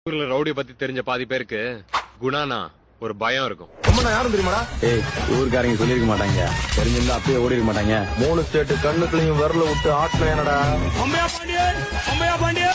ஊர்ல ரவுடி பத்தி தெரிஞ்ச பாதி பேருக்கு குணானா ஒரு பயம் இருக்கும். நான் யாரும் தெரியுமாடா? ஏய், ஊருக்காரங்க சொல்லிருக்க மாட்டாங்க. தெரிஞ்சிருந்தா அப்பயே ஓடி இருக்க மாட்டாங்க. 3 ஸ்டேட் கண்ணுக்குள்ளையும் விரல விட்டு ஆட்டல என்னடா? அம்மையா பாண்டிய